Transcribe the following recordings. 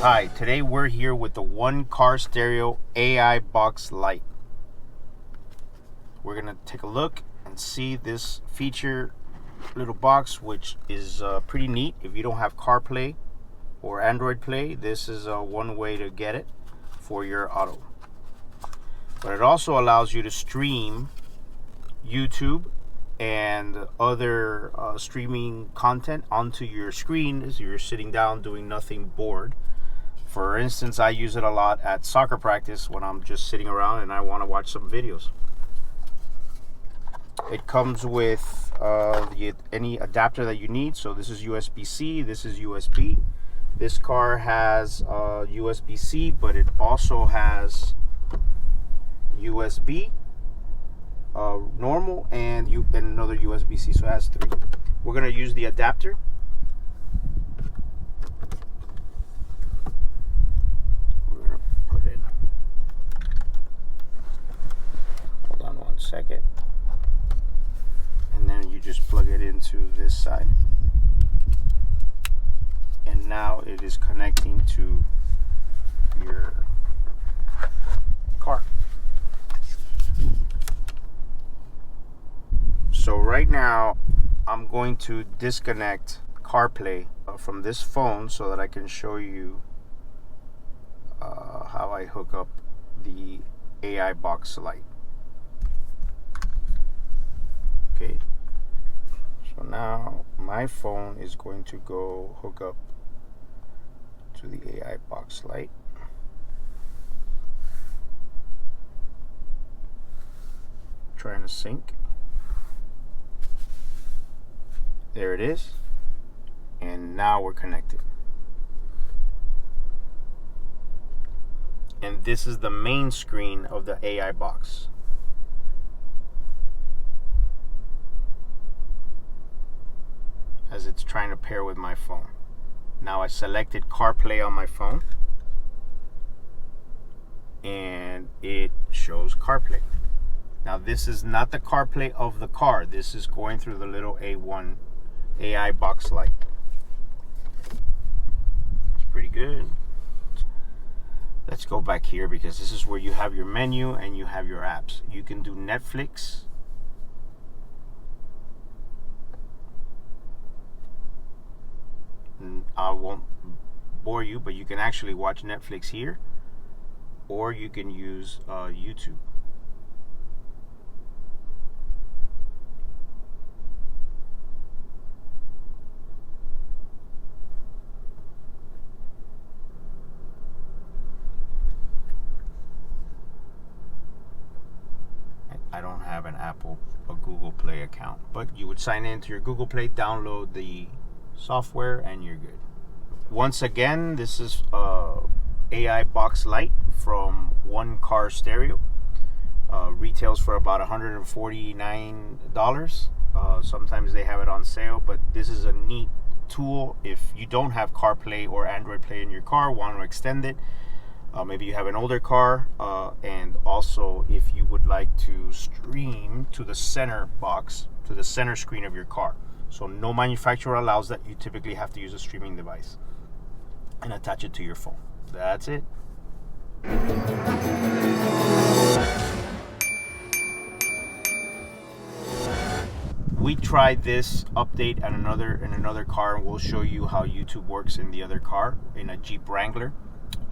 Hi, today we're here with the OneCarStereo AI Box Lite. We're gonna take a look and see this feature little box, which is pretty neat. If you don't have CarPlay or Android Play, this is one way to get it for your auto. But it also allows you to stream YouTube and other streaming content onto your screen as you're sitting down doing nothing, bored. For instance, I use it a lot at soccer practice when I'm just sitting around and I want to watch some videos. It comes with any adapter that you need. So this is USB-C, this is USB. This car has USB-C, but it also has USB, normal, and another USB-C, so it has three. We're going to use the adapter. Second, and then you just plug it into this side, and now it is connecting to your car. So right now I'm going to disconnect CarPlay from this phone so that I can show you how I hook up the AI Box Lite. Okay, so now my phone is going to go hook up to the AI Box Lite. Trying to sync. There it is. And now we're connected. And this is the main screen of the AI box. As it's trying to pair with my phone. Now I selected CarPlay on my phone and it shows CarPlay. Now this is not the CarPlay of the car. This is going through the little A1 AI Box Lite. It's pretty good. Let's go back here because this is where you have your menu and you have your apps. You can do Netflix. I won't bore you, but you can actually watch Netflix here, or you can use YouTube. I don't have an a Google Play account, but you would sign into your Google Play, download the software, and you're good. Once again, this is AI Box Lite from OneCarStereo. Retails for about $149. Sometimes they have it on sale, but this is a neat tool if you don't have CarPlay or Android Play in your car, want to extend it. Maybe you have an older car, and also if you would like to stream to the center box, to the center screen of your car. So no manufacturer allows that. You typically have to use a streaming device and attach it to your phone. That's it. We tried this update in another car, and we'll show you how YouTube works in the other car, in a Jeep Wrangler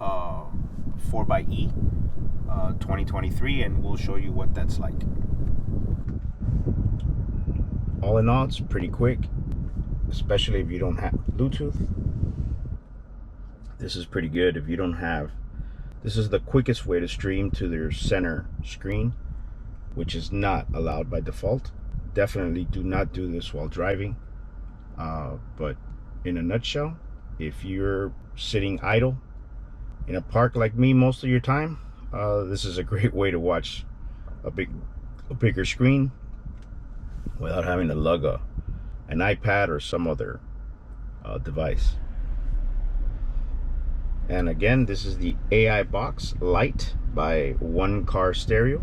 4xe 2023, and we'll show you what that's like. All in all, it's pretty quick, especially if you don't have Bluetooth. This is pretty good if you don't have. This is the quickest way to stream to their center screen, which is not allowed by default. Definitely do not do this while driving. But in a nutshell, if you're sitting idle in a park like me most of your time, this is a great way to watch a bigger screen without having to lug an iPad or some other device. And again, this is the AI Box Lite by OneCarStereo.